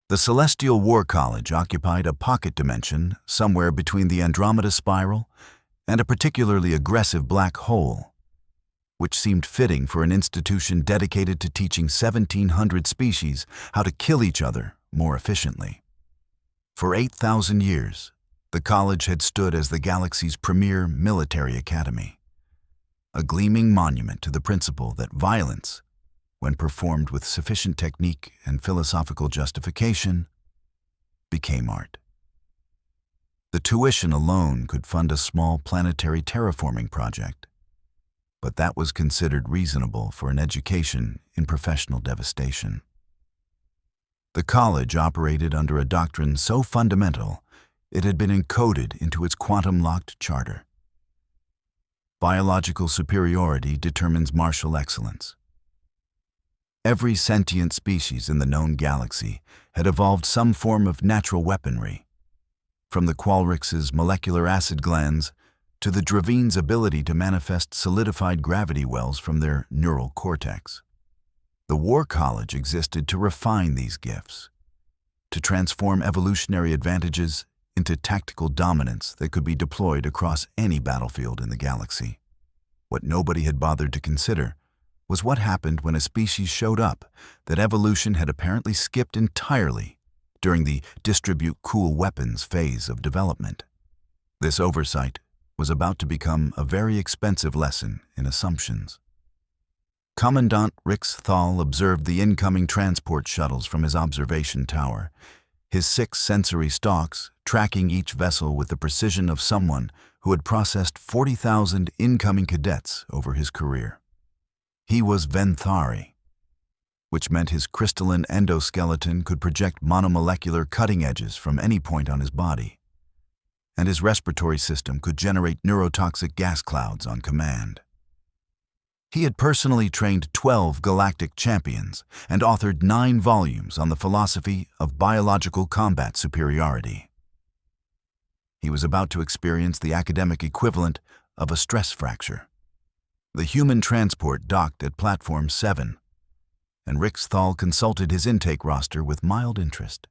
The Celestial War College occupied a pocket dimension somewhere between the Andromeda Spiral and a particularly aggressive black hole, which seemed fitting for an institution dedicated to teaching 1,700 species how to kill each other more efficiently. For 8,000 years, the college had stood as the galaxy's premier military academy, a gleaming monument to the principle that violence, when performed with sufficient technique and philosophical justification, became art. The tuition alone could fund a small planetary terraforming project, but that was considered reasonable for an education in professional devastation. The college operated under a doctrine so fundamental it had been encoded into its quantum-locked charter. Biological superiority determines martial excellence. Every sentient species in the known galaxy had evolved some form of natural weaponry, from the Qualrix's molecular acid glands to the Dravine's ability to manifest solidified gravity wells from their neural cortex. The War College existed to refine these gifts, to transform evolutionary advantages into tactical dominance that could be deployed across any battlefield in the galaxy. What nobody had bothered to consider was what happened when a species showed up that evolution had apparently skipped entirely during the distribute cool weapons phase of development. This oversight was about to become a very expensive lesson in assumptions. Commandant Rix Thal observed the incoming transport shuttles from his observation tower, his 6 sensory stalks tracking each vessel with the precision of someone who had processed 40,000 incoming cadets over his career. He was Venthari, which meant his crystalline endoskeleton could project monomolecular cutting edges from any point on his body, and his respiratory system could generate neurotoxic gas clouds on command. He had personally trained 12 galactic champions and authored 9 volumes on the philosophy of biological combat superiority. He was about to experience the academic equivalent of a stress fracture. The human transport docked at Platform 7, and Rix Thal consulted his intake roster with mild interest.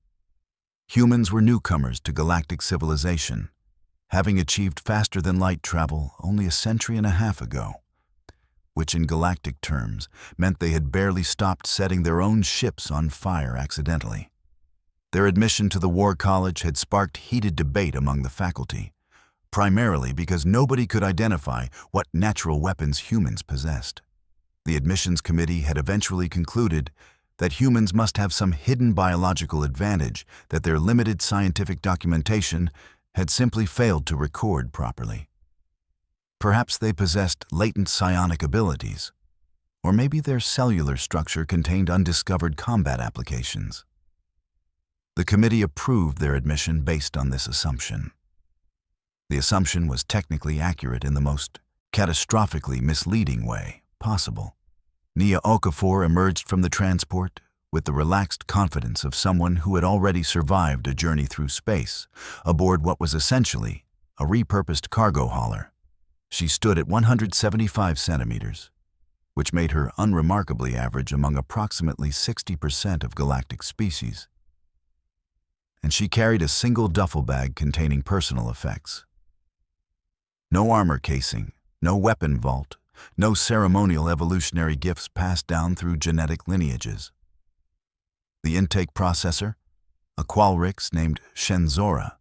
Humans were newcomers to galactic civilization, having achieved faster-than-light travel only a century and a half ago, which in galactic terms meant they had barely stopped setting their own ships on fire accidentally. Their admission to the War College had sparked heated debate among the faculty, primarily because nobody could identify what natural weapons humans possessed. The admissions committee had eventually concluded that humans must have some hidden biological advantage that their limited scientific documentation had simply failed to record properly. Perhaps they possessed latent psionic abilities, or maybe their cellular structure contained undiscovered combat applications. The committee approved their admission based on this assumption. The assumption was technically accurate in the most catastrophically misleading way possible. Nia Okafor emerged from the transport with the relaxed confidence of someone who had already survived a journey through space, aboard what was essentially a repurposed cargo hauler. She stood at 175 centimeters, which made her unremarkably average among approximately 60% of galactic species. And she carried a single duffel bag containing personal effects. No armor casing, no weapon vault, no ceremonial evolutionary gifts passed down through genetic lineages. The intake processor, a Qualrix named Shenzora,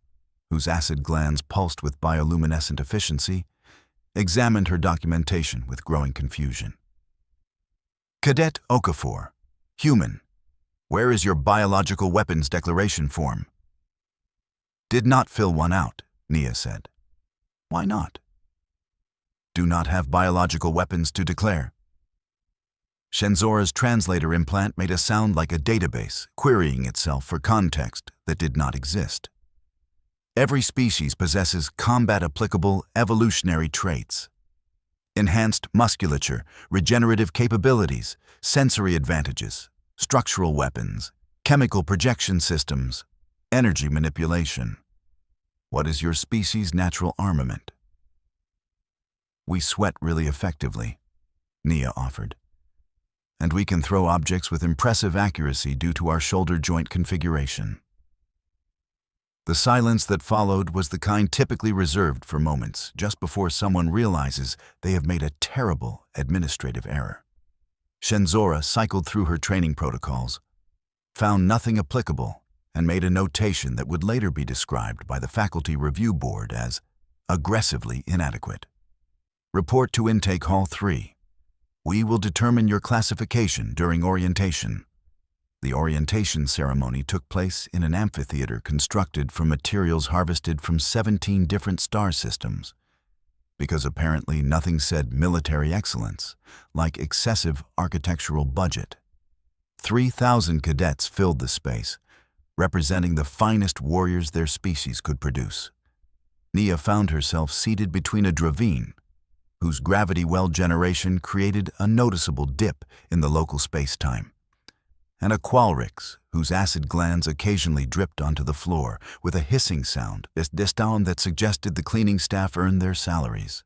whose acid glands pulsed with bioluminescent efficiency, examined her documentation with growing confusion. Cadet Okafor, human, where is your biological weapons declaration form? Did not fill one out, Nia said. Why not? Do not have biological weapons to declare. Shenzora's translator implant made a sound like a database, querying itself for context that did not exist. Every species possesses combat-applicable evolutionary traits. Enhanced musculature, regenerative capabilities, sensory advantages, structural weapons, chemical projection systems, energy manipulation. What is your species' natural armament? We sweat really effectively, Nia offered. and we can throw objects with impressive accuracy due to our shoulder joint configuration." The silence that followed was the kind typically reserved for moments just before someone realizes they have made a terrible administrative error. Shenzora cycled through her training protocols, found nothing applicable, and made a notation that would later be described by the faculty review board as aggressively inadequate. "Report to Intake Hall 3. We will determine your classification during orientation." The orientation ceremony took place in an amphitheater constructed from materials harvested from 17 different star systems, because apparently nothing said military excellence like excessive architectural budget. 3,000 cadets filled the space, representing the finest warriors their species could produce. Nia found herself seated between a Dravine, whose gravity well generation created a noticeable dip in the local space-time, and a Qualrix, whose acid glands occasionally dripped onto the floor with a hissing sound, that suggested the cleaning staff earned their salaries.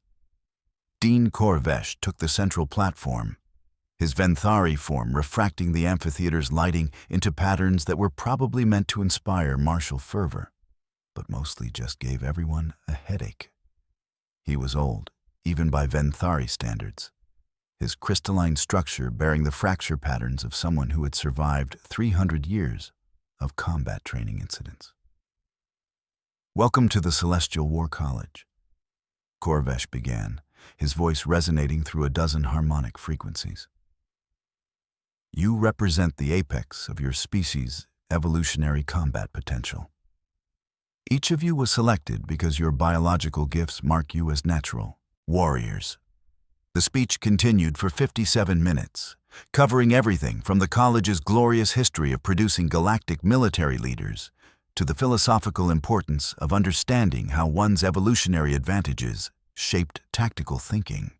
Dean Corvesh took the central platform, his Venthari form refracting the amphitheater's lighting into patterns that were probably meant to inspire martial fervor, but mostly just gave everyone a headache. He was old, even by Venthari standards, his crystalline structure bearing the fracture patterns of someone who had survived 300 years of combat training incidents. "Welcome to the Celestial War College," Corvesh began, his voice resonating through a dozen harmonic frequencies. "You represent the apex of your species' evolutionary combat potential. Each of you was selected because your biological gifts mark you as natural warriors." The speech continued for 57 minutes, covering everything from the college's glorious history of producing galactic military leaders to the philosophical importance of understanding how one's evolutionary advantages shaped tactical thinking.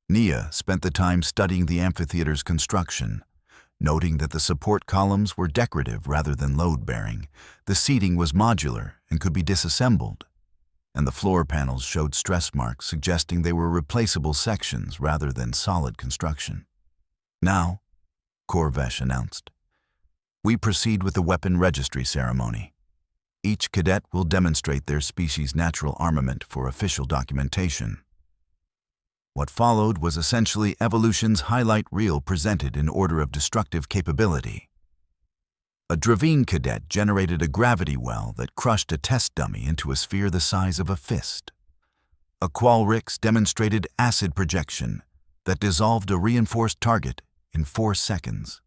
Nia spent the time studying the amphitheater's construction, noting that the support columns were decorative rather than load-bearing, the seating was modular and could be disassembled, and the floor panels showed stress marks suggesting they were replaceable sections rather than solid construction. "Now," Corvesh announced, "we proceed with the weapon registry ceremony. Each cadet will demonstrate their species' natural armament for official documentation." What followed was essentially evolution's highlight reel presented in order of destructive capability. A Dravine cadet generated a gravity well that crushed a test dummy into a sphere the size of a fist. A Qualrix demonstrated acid projection that dissolved a reinforced target in 4 seconds.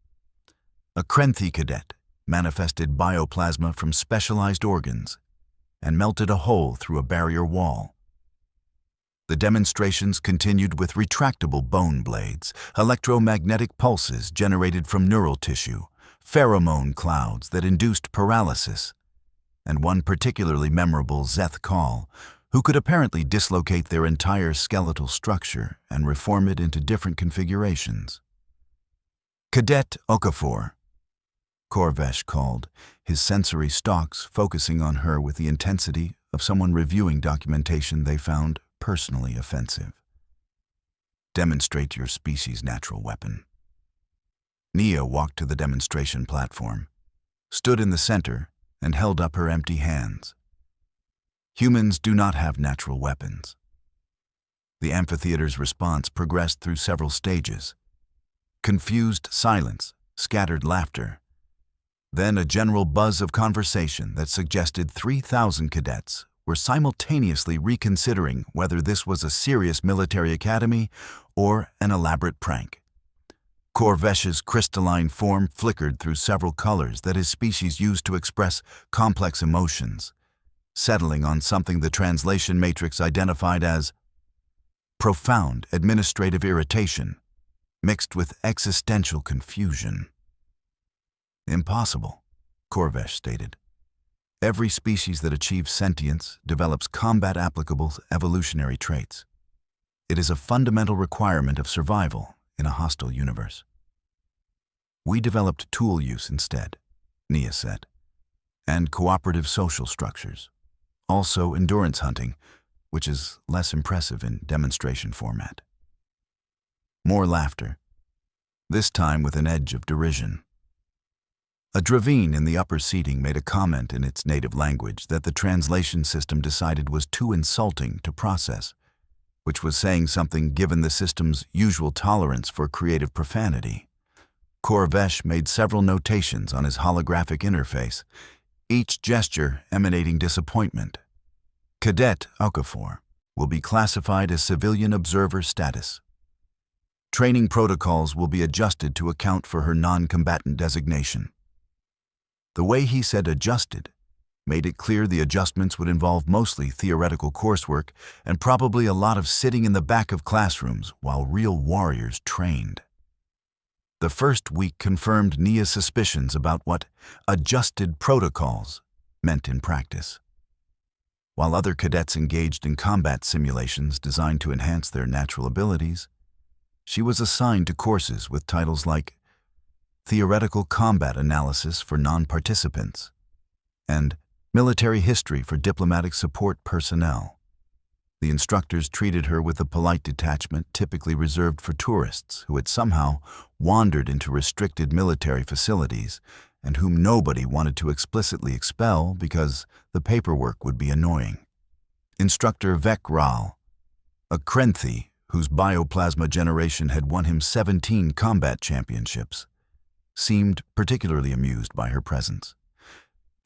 A Krenthi cadet manifested bioplasma from specialized organs and melted a hole through a barrier wall. The demonstrations continued with retractable bone blades, electromagnetic pulses generated from neural tissue, pheromone clouds that induced paralysis, and one particularly memorable Zeth Call, who could apparently dislocate their entire skeletal structure and reform it into different configurations. "Cadet Okafor," Corvesh called, his sensory stalks focusing on her with the intensity of someone reviewing documentation they found personally offensive. "Demonstrate your species' natural weapon." Nia walked to the demonstration platform, stood in the center, and held up her empty hands. "Humans do not have natural weapons." The amphitheater's response progressed through several stages. Confused silence, scattered laughter, then a general buzz of conversation that suggested 3,000 cadets were simultaneously reconsidering whether this was a serious military academy or an elaborate prank. Corvesh's crystalline form flickered through several colors that his species used to express complex emotions, settling on something the translation matrix identified as profound administrative irritation mixed with existential confusion. "Impossible," Corvesh stated. "Every species that achieves sentience develops combat-applicable evolutionary traits. It is a fundamental requirement of survival in a hostile universe." "We developed tool use instead," Nia said, "and cooperative social structures. Also endurance hunting, which is less impressive in demonstration format." More laughter. this time with an edge of derision. A Dravine in the upper seating made a comment in its native language that the translation system decided was too insulting to process, which was saying something given the system's usual tolerance for creative profanity. Korvesh made several notations on his holographic interface, each gesture emanating disappointment. Cadet Okafor will be classified as civilian observer status. Training protocols will be adjusted to account for her non-combatant designation. The way he said adjusted made it clear the adjustments would involve mostly theoretical coursework and probably a lot of sitting in the back of classrooms while real warriors trained. The first week confirmed Nia's suspicions about what adjusted protocols meant in practice. While other cadets engaged in combat simulations designed to enhance their natural abilities, she was assigned to courses with titles like Theoretical Combat Analysis for Non-Participants and Military History for Diplomatic Support Personnel. The instructors treated her with the polite detachment typically reserved for tourists who had somehow wandered into restricted military facilities and whom nobody wanted to explicitly expel because the paperwork would be annoying. Instructor Vek Ral, a Krenthi whose bioplasma generation had won him 17 combat championships, seemed particularly amused by her presence.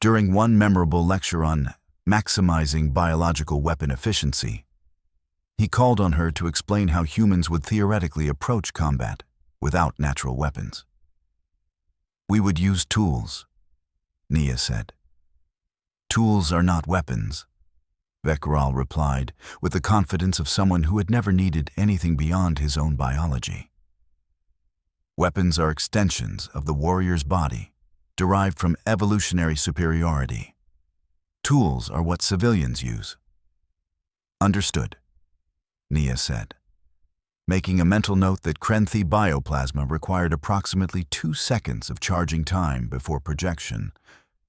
During one memorable lecture on maximizing biological weapon efficiency, he called on her to explain how humans would theoretically approach combat without natural weapons. "We would use tools," Nia said. "Tools are not weapons," Vekral replied, with the confidence of someone who had never needed anything beyond his own biology. "Weapons are extensions of the warrior's body, derived from evolutionary superiority. Tools are what civilians use." "Understood," Nia said, making a mental note that Krenthi bioplasma required approximately 2 seconds of charging time before projection,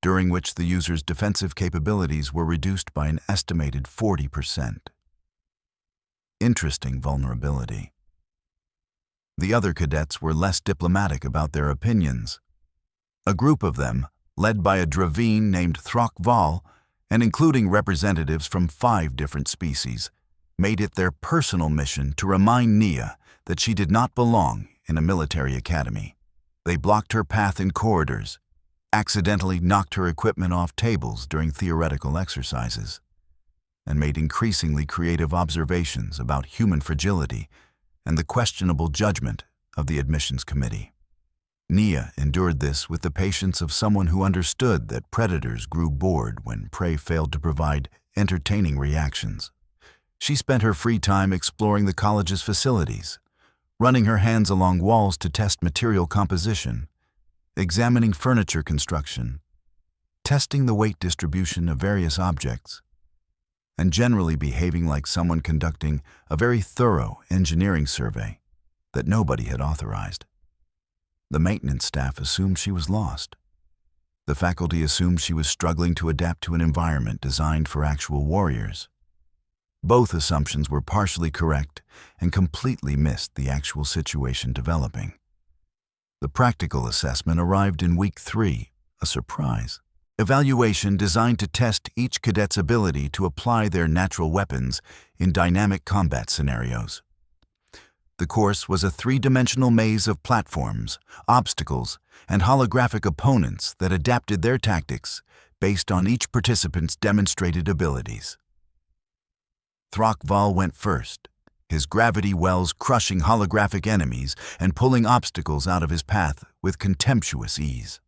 during which the user's defensive capabilities were reduced by an estimated 40%. Interesting vulnerability. The other cadets were less diplomatic about their opinions. A group of them, led by a Dravine named Throkval, and including representatives from 5 different species, made it their personal mission to remind Nia that she did not belong in a military academy. They blocked her path in corridors, accidentally knocked her equipment off tables during theoretical exercises, and made increasingly creative observations about human fragility and the questionable judgment of the admissions committee. Nia endured this with the patience of someone who understood that predators grew bored when prey failed to provide entertaining reactions. She spent her free time exploring the college's facilities, running her hands along walls to test material composition, examining furniture construction, testing the weight distribution of various objects, and generally behaving like someone conducting a very thorough engineering survey that nobody had authorized. The maintenance staff assumed she was lost. The faculty assumed she was struggling to adapt to an environment designed for actual warriors. Both assumptions were partially correct and completely missed the actual situation developing. The practical assessment arrived in week 3, a surprise. Evaluation designed to test each cadet's ability to apply their natural weapons in dynamic combat scenarios. The course was a 3-dimensional maze of platforms, obstacles, and holographic opponents that adapted their tactics based on each participant's demonstrated abilities. Throkval went first, his gravity wells crushing holographic enemies and pulling obstacles out of his path with contemptuous ease.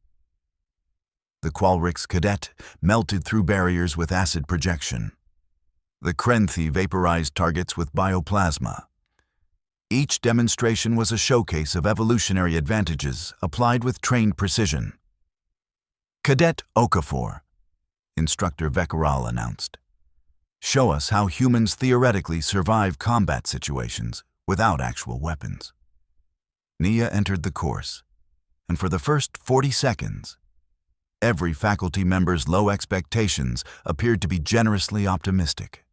The Qualrix cadet melted through barriers with acid projection. The Krenthi vaporized targets with bioplasma. Each demonstration was a showcase of evolutionary advantages applied with trained precision. "Cadet Okafor," Instructor Vekaral announced. "Show us how humans theoretically survive combat situations without actual weapons." Nia entered the course, and for the first 40 seconds, every faculty member's low expectations appeared to be generously optimistic.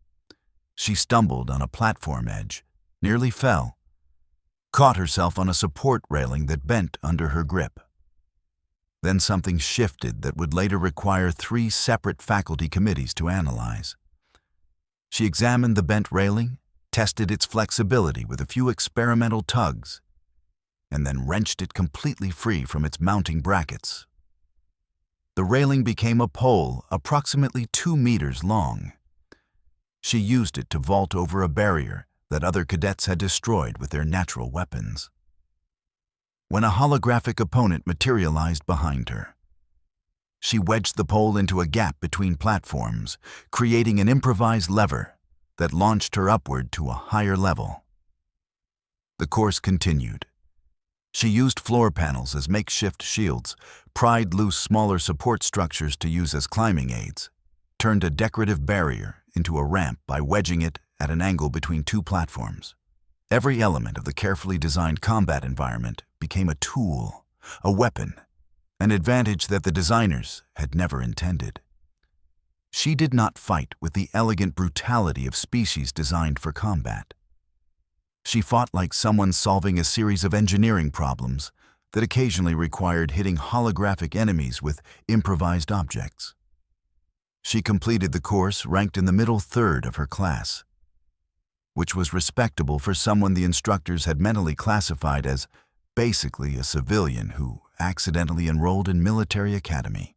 She stumbled on a platform edge, nearly fell, caught herself on a support railing that bent under her grip. Then something shifted that would later require 3 separate faculty committees to analyze. She examined the bent railing, tested its flexibility with a few experimental tugs, and then wrenched it completely free from its mounting brackets. The railing became a pole approximately 2 meters long. She used it to vault over a barrier that other cadets had destroyed with their natural weapons. When a holographic opponent materialized behind her, she wedged the pole into a gap between platforms, creating an improvised lever that launched her upward to a higher level. The course continued. She used floor panels as makeshift shields, pried loose smaller support structures to use as climbing aids, turned a decorative barrier into a ramp by wedging it at an angle between 2 platforms. Every element of the carefully designed combat environment became a tool, a weapon, an advantage that the designers had never intended. She did not fight with the elegant brutality of species designed for combat. She fought like someone solving a series of engineering problems that occasionally required hitting holographic enemies with improvised objects. She completed the course ranked in the middle third of her class, which was respectable for someone the instructors had mentally classified as basically a civilian who accidentally enrolled in military academy.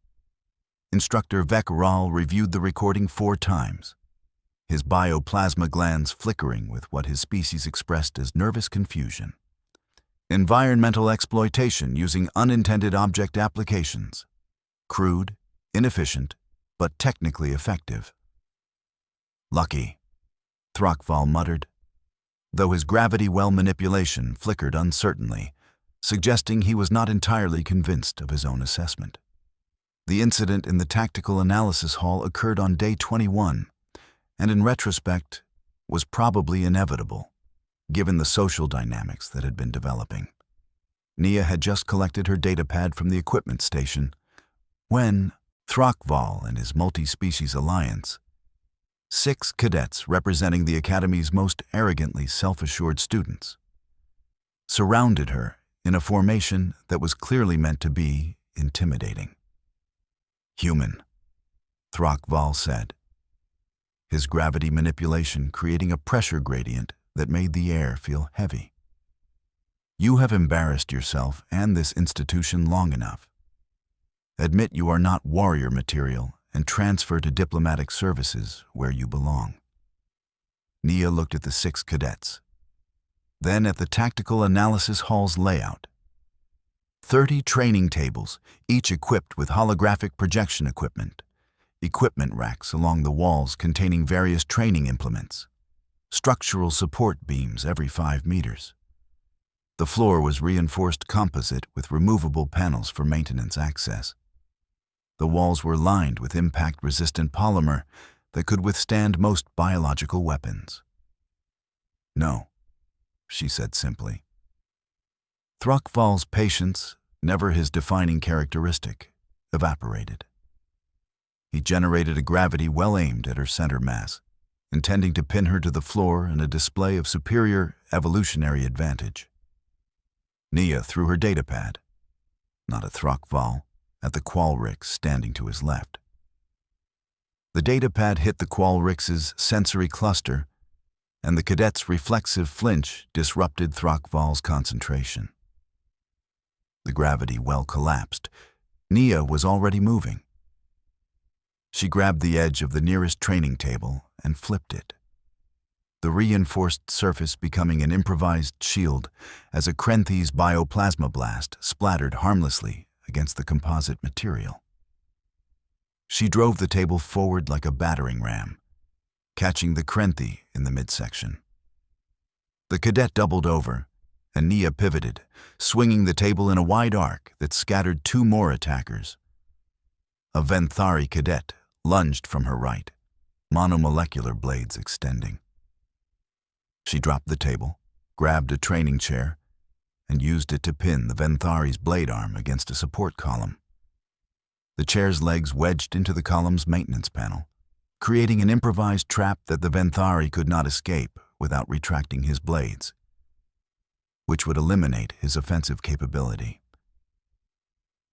Instructor Vec Ral reviewed the recording 4 times, his bioplasma glands flickering with what his species expressed as nervous confusion. Environmental exploitation using unintended object applications. Crude, inefficient, but technically effective. Lucky, Throckval muttered, though his gravity well manipulation flickered uncertainly, suggesting he was not entirely convinced of his own assessment. The incident in the tactical analysis hall occurred on day 21, and in retrospect was probably inevitable, given the social dynamics that had been developing. Nia had just collected her datapad from the equipment station when Throckval and his multi-species alliance, 6 cadets representing the Academy's most arrogantly self-assured students, surrounded her in a formation that was clearly meant to be intimidating. "Human," Throckval said, his gravity manipulation creating a pressure gradient that made the air feel heavy. "You have embarrassed yourself and this institution long enough. Admit you are not warrior material and transfer to diplomatic services where you belong." Nia looked at the 6 cadets, then at the tactical analysis hall's layout. 30 training tables, each equipped with holographic projection equipment, equipment racks along the walls containing various training implements, structural support beams every 5 meters. The floor was reinforced composite with removable panels for maintenance access. The walls were lined with impact-resistant polymer that could withstand most biological weapons. "No," she said simply. Throckval's patience, never his defining characteristic, evaporated. He generated a gravity well aimed at her center mass, intending to pin her to the floor in a display of superior evolutionary advantage. Nia threw her datapad, not at Throckval, at the Qualrix standing to his left. The datapad hit the Qualrix's sensory cluster, and the cadet's reflexive flinch disrupted Throckval's concentration. The gravity well collapsed. Nia was already moving. She grabbed the edge of the nearest training table and flipped it, the reinforced surface becoming an improvised shield as a Krenthi's bioplasma blast splattered harmlessly against the composite material. She drove the table forward like a battering ram, catching the Krenthi in the midsection. The cadet doubled over, and Nia pivoted, swinging the table in a wide arc that scattered 2 more attackers. A Venthari cadet lunged from her right, monomolecular blades extending. She dropped the table, grabbed a training chair, and used it to pin the Venthari's blade arm against a support column. The chair's legs wedged into the column's maintenance panel, creating an improvised trap that the Venthari could not escape without retracting his blades. which would eliminate his offensive capability.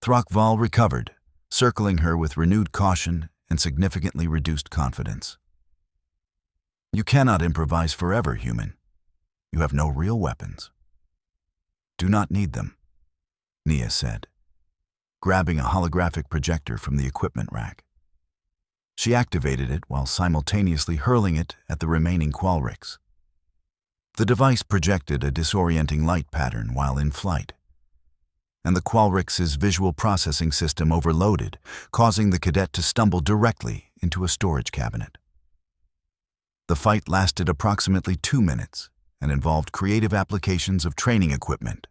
Throckval recovered, circling her with renewed caution and significantly reduced confidence. "You cannot improvise forever, human. You have no real weapons." "Do not need them," Nia said, grabbing a holographic projector from the equipment rack. She activated it while simultaneously hurling it at the remaining Qualrics. The device projected a disorienting light pattern while in flight, and the Qualrics' visual processing system overloaded, causing the cadet to stumble directly into a storage cabinet. The fight lasted approximately 2 minutes and involved creative applications of training equipment,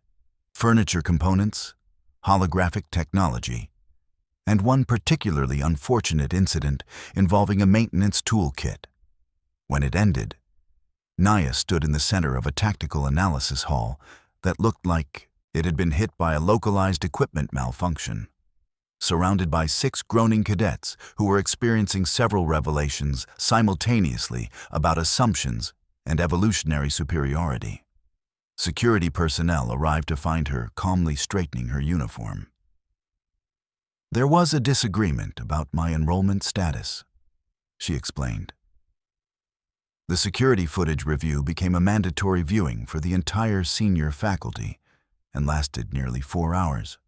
furniture components, holographic technology, and one particularly unfortunate incident involving a maintenance toolkit. When it ended, Nia stood in the center of a tactical analysis hall that looked like it had been hit by a localized equipment malfunction, surrounded by 6 groaning cadets who were experiencing several revelations simultaneously about assumptions and evolutionary superiority. Security personnel arrived to find her calmly straightening her uniform. "There was a disagreement about my enrollment status," she explained. The security footage review became a mandatory viewing for the entire senior faculty and lasted nearly 4 hours.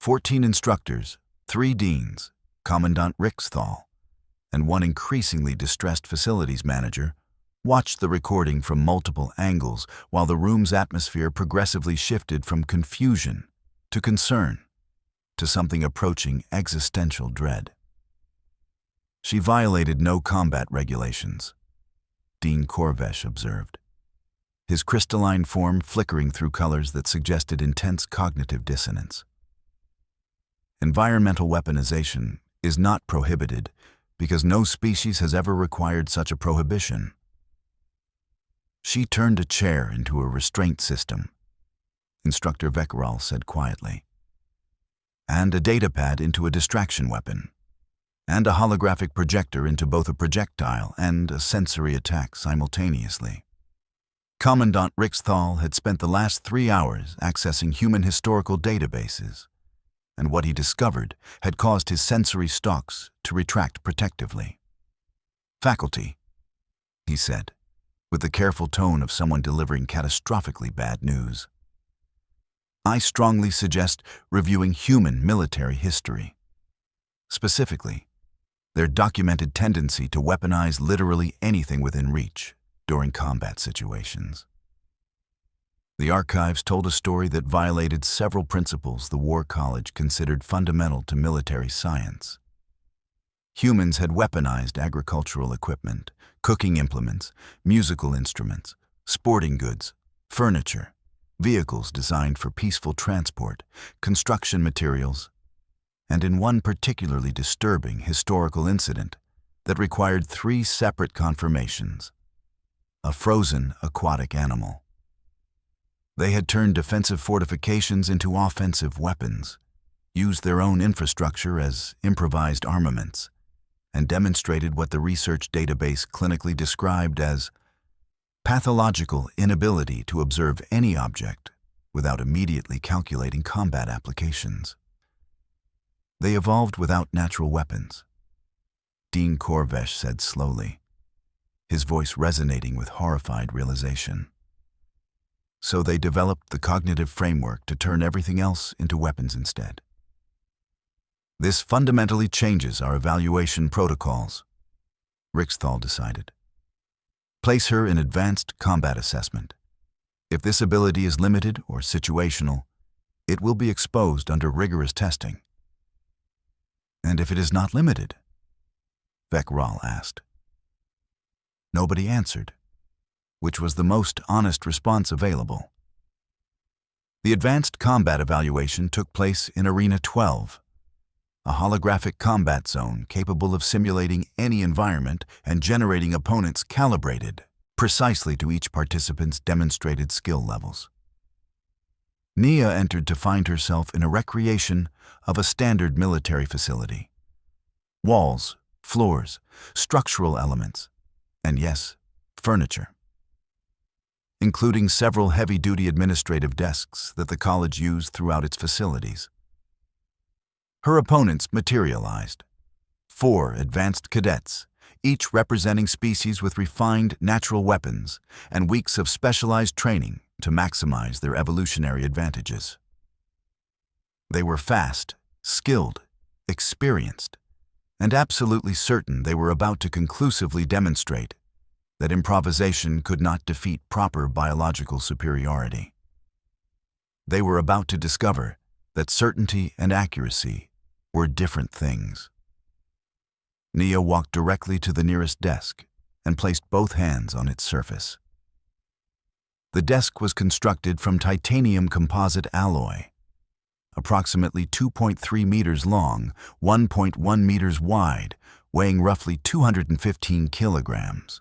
14 instructors, 3 deans, Commandant Rixthal, and one increasingly distressed facilities manager watched the recording from multiple angles while the room's atmosphere progressively shifted from confusion to concern to something approaching existential dread. "She violated no combat regulations," Dean Korvesh observed, his crystalline form flickering through colors that suggested intense cognitive dissonance. "Environmental weaponization is not prohibited because no species has ever required such a prohibition." "She turned a chair into a restraint system," Instructor Vekral said quietly, "and a datapad into a distraction weapon, and a holographic projector into both a projectile and a sensory attack simultaneously." Commandant Rixthal had spent the last 3 hours accessing human historical databases, and what he discovered had caused his sensory stalks to retract protectively. "Faculty," he said, with the careful tone of someone delivering catastrophically bad news, "I strongly suggest reviewing human military history. Specifically, their documented tendency to weaponize literally anything within reach during combat situations. The archives told a story that violated several principles the War College considered fundamental to military science. Humans had weaponized agricultural equipment, cooking implements, musical instruments, sporting goods, furniture, vehicles designed for peaceful transport, construction materials, and in one particularly disturbing historical incident that required 3 separate confirmations: a frozen aquatic animal. They had turned defensive fortifications into offensive weapons, used their own infrastructure as improvised armaments, and demonstrated what the research database clinically described as pathological inability to observe any object without immediately calculating combat applications. They evolved without natural weapons, Dean Korvesh said slowly, his voice resonating with horrified realization. So they developed the cognitive framework to turn everything else into weapons instead. This fundamentally changes our evaluation protocols, Rixthal decided. Place her in advanced combat assessment. If this ability is limited or situational, it will be exposed under rigorous testing. And if it is not limited? Vekral asked. Nobody answered, which was the most honest response available. The advanced combat evaluation took place in Arena 12, a holographic combat zone capable of simulating any environment and generating opponents calibrated precisely to each participant's demonstrated skill levels. Nia entered to find herself in a recreation of a standard military facility. Walls, floors, structural elements, and yes, furniture. including several heavy-duty administrative desks that the college used throughout its facilities. Her opponents materialized. 4 advanced cadets, each representing species with refined natural weapons and weeks of specialized training to maximize their evolutionary advantages. They were fast, skilled, experienced, and absolutely certain they were about to conclusively demonstrate that improvisation could not defeat proper biological superiority. They were about to discover that certainty and accuracy were different things. Nia walked directly to the nearest desk and placed both hands on its surface. The desk was constructed from titanium composite alloy, approximately 2.3 meters long, 1.1 meters wide, weighing roughly 215 kilograms.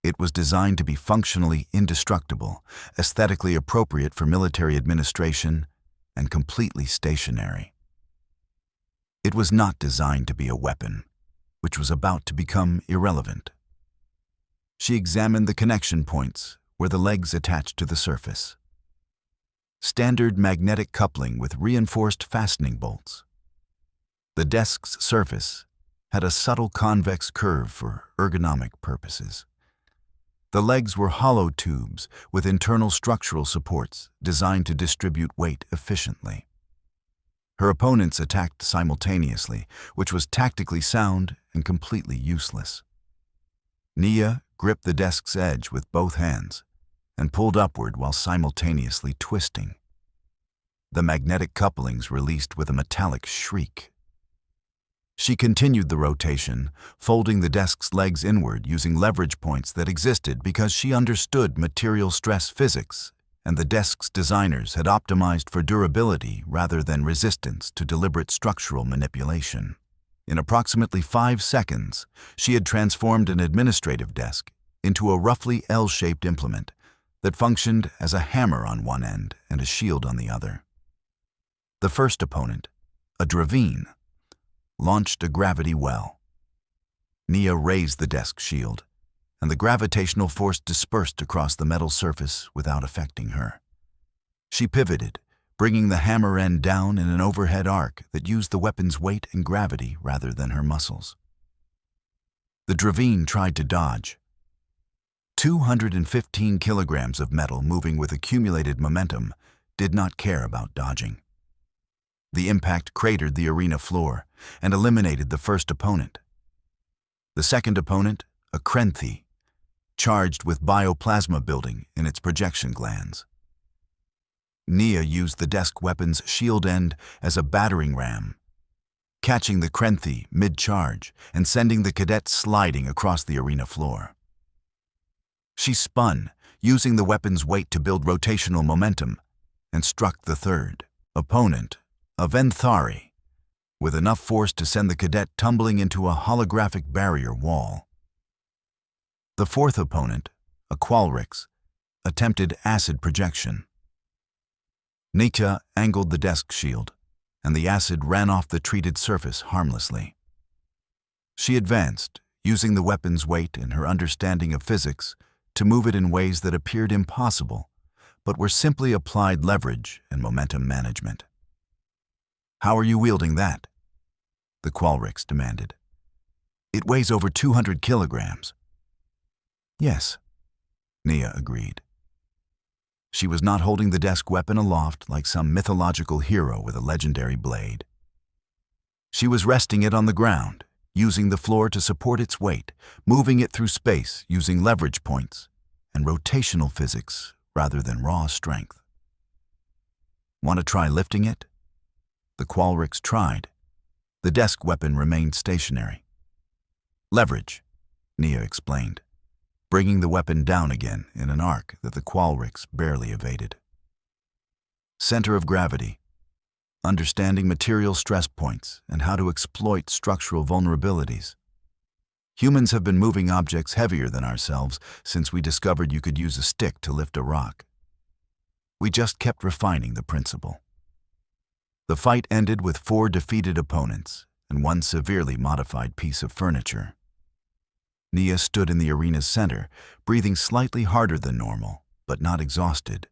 It was designed to be functionally indestructible, aesthetically appropriate for military administration, and completely stationary. It was not designed to be a weapon, which was about to become irrelevant. She examined the connection points where the legs attached to the surface. Standard magnetic coupling with reinforced fastening bolts. The desk's surface had a subtle convex curve for ergonomic purposes. The legs were hollow tubes with internal structural supports designed to distribute weight efficiently. Her opponents attacked simultaneously, which was tactically sound and completely useless. Nia gripped the desk's edge with both hands and pulled upward while simultaneously twisting. The magnetic couplings released with a metallic shriek. She continued the rotation, folding the desk's legs inward using leverage points that existed because she understood material stress physics, and the desk's designers had optimized for durability rather than resistance to deliberate structural manipulation. In approximately 5 seconds, she had transformed an administrative desk into a roughly L-shaped implement that functioned as a hammer on one end and a shield on the other. The first opponent, a Dravine, launched a gravity well. Nia raised the desk shield, and the gravitational force dispersed across the metal surface without affecting her. She pivoted, bringing the hammer end down in an overhead arc that used the weapon's weight and gravity rather than her muscles. The Dravine tried to dodge. 215 kilograms of metal moving with accumulated momentum did not care about dodging. The impact cratered the arena floor and eliminated the first opponent. The second opponent, a Krenthi, charged with bioplasma building in its projection glands. Nia used the desk weapon's shield end as a battering ram, catching the Krenthi mid-charge and sending the cadet sliding across the arena floor. She spun, using the weapon's weight to build rotational momentum, and struck the third opponent, a Venthari, with enough force to send the cadet tumbling into a holographic barrier wall. The fourth opponent, a Qualrix, attempted acid projection. Nika angled the desk shield, and the acid ran off the treated surface harmlessly. She advanced, using the weapon's weight and her understanding of physics to move it in ways that appeared impossible, but were simply applied leverage and momentum management. "How are you wielding that?" the Qualrix demanded. "It weighs over 200 kilograms. "Yes," Nia agreed. She was not holding the desk weapon aloft like some mythological hero with a legendary blade. She was resting it on the ground, using the floor to support its weight, moving it through space using leverage points and rotational physics rather than raw strength. "Want to try lifting it?" The Qualrix tried. The desk weapon remained stationary. "Leverage," Nia explained, bringing the weapon down again in an arc that the Qualrix barely evaded. Center of gravity. Understanding material stress points and how to exploit structural vulnerabilities. Humans have been moving objects heavier than ourselves since we discovered you could use a stick to lift a rock. We just kept refining the principle. The fight ended with 4 defeated opponents and 1 severely modified piece of furniture. Nia stood in the arena's center, breathing slightly harder than normal, but not exhausted,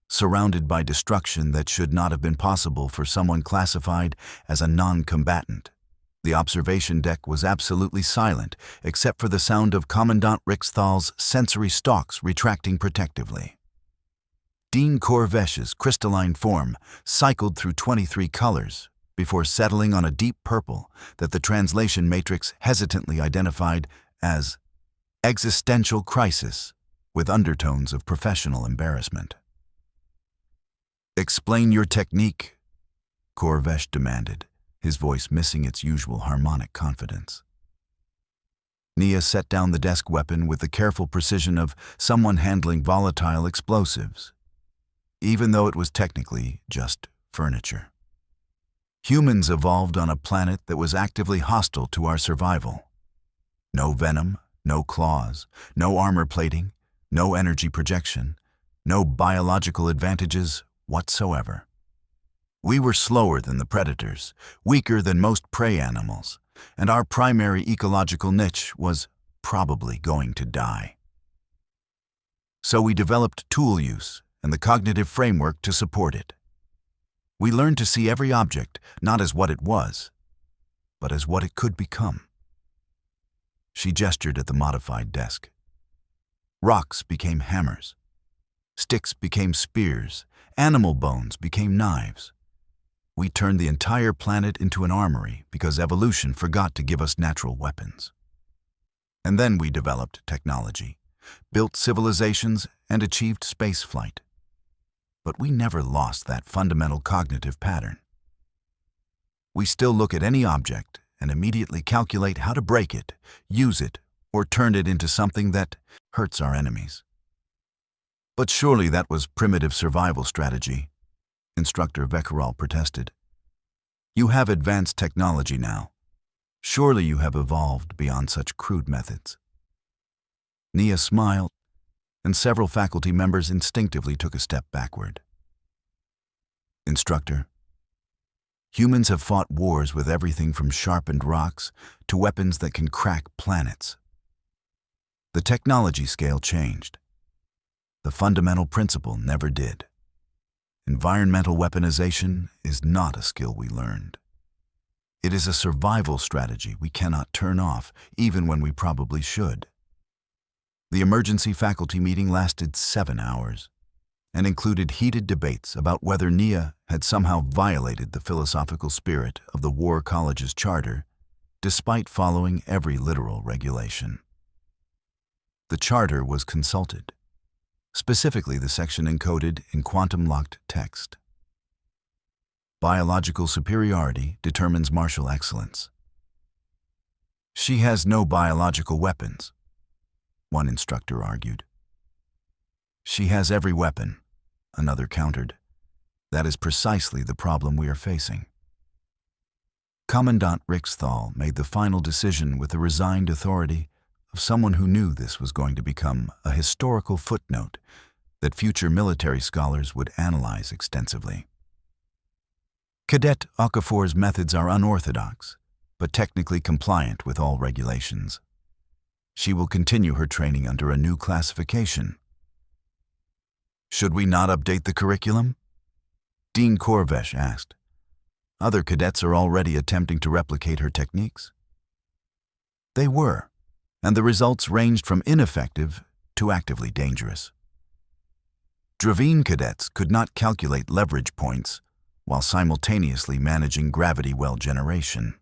surrounded by destruction that should not have been possible for someone classified as a non-combatant. The observation deck was absolutely silent, except for the sound of Commandant Rixthal's sensory stalks retracting protectively. Dean Corvesh's crystalline form cycled through 23 colors before settling on a deep purple that the translation matrix hesitantly identified as existential crisis, with undertones of professional embarrassment. "Explain your technique," Corvesh demanded, his voice missing its usual harmonic confidence. Nia set down the desk weapon with the careful precision of someone handling volatile explosives, even though it was technically just furniture. Humans evolved on a planet that was actively hostile to our survival. No venom, no claws, no armor plating, no energy projection, no biological advantages whatsoever. We were slower than the predators, weaker than most prey animals, and our primary ecological niche was probably going to die. So we developed tool use and the cognitive framework to support it. We learned to see every object not as what it was, but as what it could become. She gestured at the modified desk. Rocks became hammers. Sticks became spears. Animal bones became knives. We turned the entire planet into an armory because evolution forgot to give us natural weapons. And then we developed technology, built civilizations, and achieved spaceflight. But we never lost that fundamental cognitive pattern. We still look at any object and immediately calculate how to break it, use it, or turn it into something that hurts our enemies. But surely that was primitive survival strategy, Instructor Vekaral protested. You have advanced technology now. Surely you have evolved beyond such crude methods. Nia smiled, and several faculty members instinctively took a step backward. Instructor, humans have fought wars with everything from sharpened rocks to weapons that can crack planets. The technology scale changed. The fundamental principle never did. Environmental weaponization is not a skill we learned. It is a survival strategy we cannot turn off, even when we probably should. The emergency faculty meeting lasted 7 hours and included heated debates about whether Nia had somehow violated the philosophical spirit of the War College's charter, despite following every literal regulation. The charter was consulted, specifically the section encoded in quantum-locked text. Biological superiority determines martial excellence. She has no biological weapons, one instructor argued. She has every weapon, another countered. That is precisely the problem we are facing. Commandant Rixthal made the final decision with the resigned authority of someone who knew this was going to become a historical footnote that future military scholars would analyze extensively. Cadet Okafor's methods are unorthodox, but technically compliant with all regulations. She will continue her training under a new classification. Should we not update the curriculum? Dean Corvesh asked. Other cadets are already attempting to replicate her techniques. They were, and the results ranged from ineffective to actively dangerous. Dravine cadets could not calculate leverage points while simultaneously managing gravity well generation.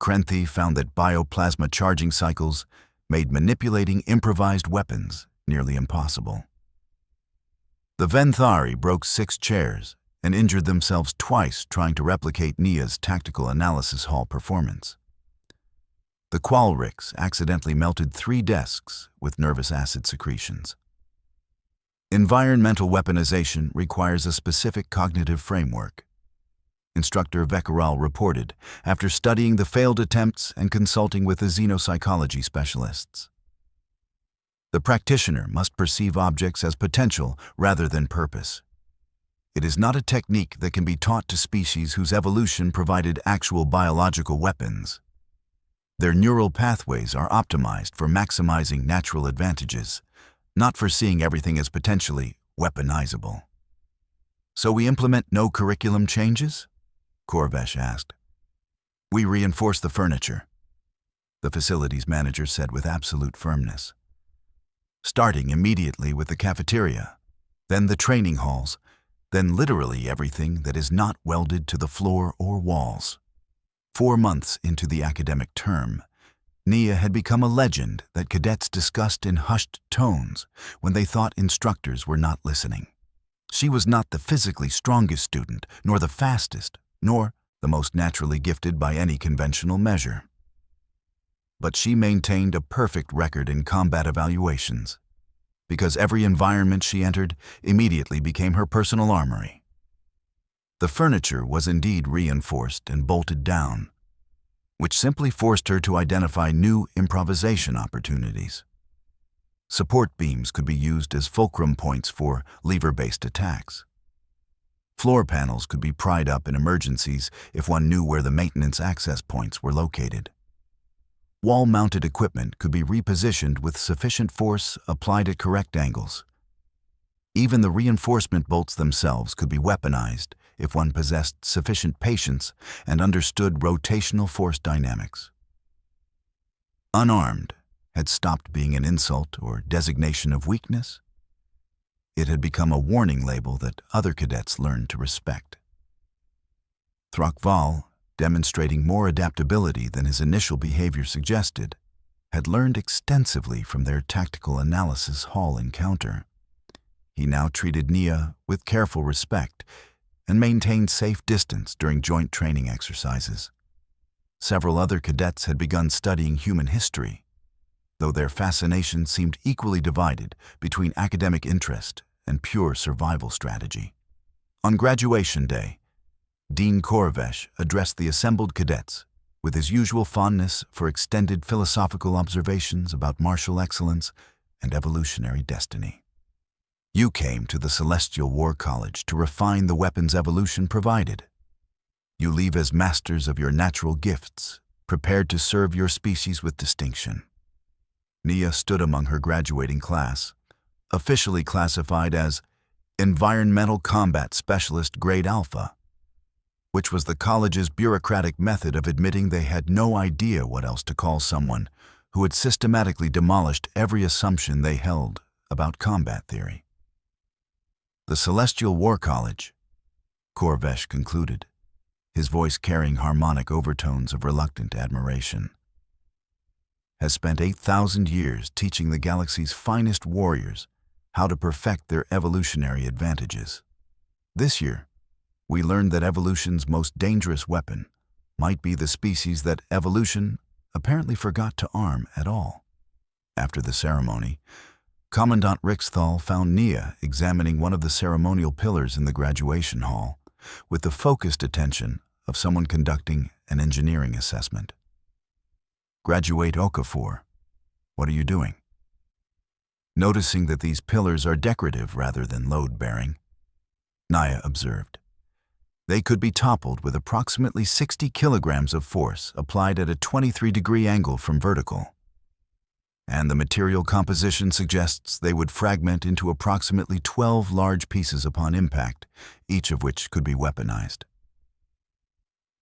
Krenthi found that bioplasma charging cycles made manipulating improvised weapons nearly impossible. The Venthari broke 6 chairs and injured themselves twice trying to replicate Nia's tactical analysis hall performance. The Qualrics accidentally melted 3 desks with nervous acid secretions. Environmental weaponization requires a specific cognitive framework, Instructor Vekaral reported after studying the failed attempts and consulting with the xenopsychology specialists. The practitioner must perceive objects as potential rather than purpose. It is not a technique that can be taught to species whose evolution provided actual biological weapons. Their neural pathways are optimized for maximizing natural advantages, not foreseeing everything as potentially weaponizable. "So we implement no curriculum changes?" Korvesh asked. "We reinforce the furniture," the facilities manager said with absolute firmness. "Starting immediately with the cafeteria, then the training halls, then literally everything that is not welded to the floor or walls." 4 months into the academic term, Nia had become a legend that cadets discussed in hushed tones when they thought instructors were not listening. She was not the physically strongest student, nor the fastest, nor the most naturally gifted by any conventional measure. But she maintained a perfect record in combat evaluations, because every environment she entered immediately became her personal armory. The furniture was indeed reinforced and bolted down, which simply forced her to identify new improvisation opportunities. Support beams could be used as fulcrum points for lever-based attacks. Floor panels could be pried up in emergencies if one knew where the maintenance access points were located. Wall-mounted equipment could be repositioned with sufficient force applied at correct angles. Even the reinforcement bolts themselves could be weaponized if one possessed sufficient patience and understood rotational force dynamics. Unarmed had stopped being an insult or designation of weakness. It had become a warning label that other cadets learned to respect. Thrakval, demonstrating more adaptability than his initial behavior suggested, had learned extensively from their tactical analysis hall encounter. He now treated Nia with careful respect and maintained safe distance during joint training exercises. Several other cadets had begun studying human history, though their fascination seemed equally divided between academic interest and pure survival strategy. On graduation day, Dean Korvesh addressed the assembled cadets with his usual fondness for extended philosophical observations about martial excellence and evolutionary destiny. "You came to the Celestial War College to refine the weapons evolution provided. You leave as masters of your natural gifts, prepared to serve your species with distinction." Nia stood among her graduating class, officially classified as Environmental Combat Specialist Grade Alpha, which was the college's bureaucratic method of admitting they had no idea what else to call someone who had systematically demolished every assumption they held about combat theory. "The Celestial War College," Korvesh concluded, his voice carrying harmonic overtones of reluctant admiration, "has spent 8,000 years teaching the galaxy's finest warriors how to perfect their evolutionary advantages. This year, we learned that evolution's most dangerous weapon might be the species that evolution apparently forgot to arm at all." After the ceremony, Commandant Rixthal found Nia examining one of the ceremonial pillars in the graduation hall with the focused attention of someone conducting an engineering assessment. "Graduate Okafor, what are you doing?" "Noticing that these pillars are decorative rather than load-bearing," Nia observed. "They could be toppled with approximately 60 kilograms of force applied at a 23-degree angle from vertical. And the material composition suggests they would fragment into approximately 12 large pieces upon impact, each of which could be weaponized."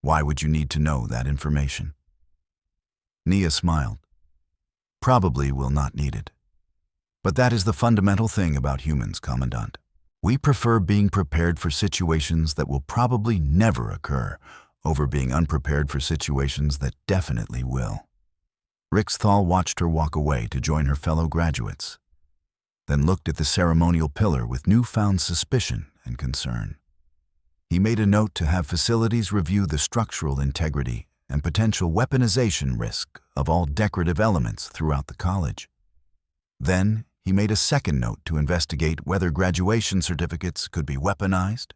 "Why would you need to know that information?" Nia smiled. "Probably will not need it. But that is the fundamental thing about humans, Commandant. We prefer being prepared for situations that will probably never occur over being unprepared for situations that definitely will." Rixthal watched her walk away to join her fellow graduates, then looked at the ceremonial pillar with newfound suspicion and concern. He made a note to have facilities review the structural integrity and potential weaponization risk of all decorative elements throughout the college. Then he made a second note to investigate whether graduation certificates could be weaponized,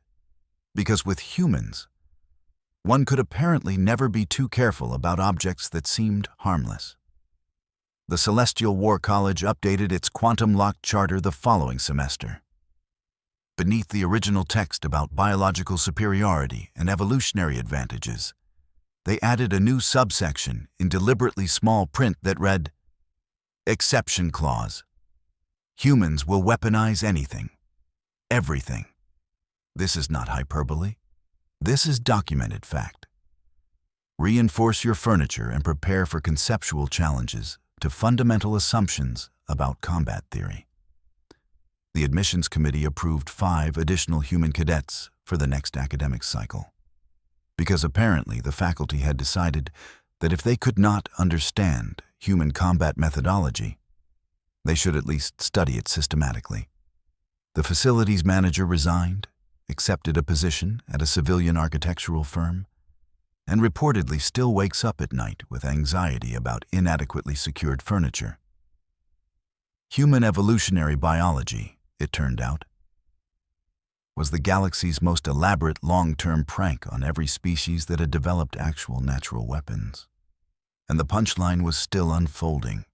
because with humans, one could apparently never be too careful about objects that seemed harmless. The Celestial War College updated its quantum lock charter the following semester. Beneath the original text about biological superiority and evolutionary advantages, they added a new subsection in deliberately small print that read, "Exception Clause. Humans will weaponize anything, everything. This is not hyperbole. This is documented fact. Reinforce your furniture and prepare for conceptual challenges to fundamental assumptions about combat theory. The admissions committee approved 5 additional human cadets for the next academic cycle, because apparently the faculty had decided that if they could not understand human combat methodology, they should at least study it systematically. The facilities manager resigned, accepted a position at a civilian architectural firm, and reportedly still wakes up at night with anxiety about inadequately secured furniture. Human evolutionary biology, it turned out, was the galaxy's most elaborate long-term prank on every species that had developed actual natural weapons. And the punchline was still unfolding.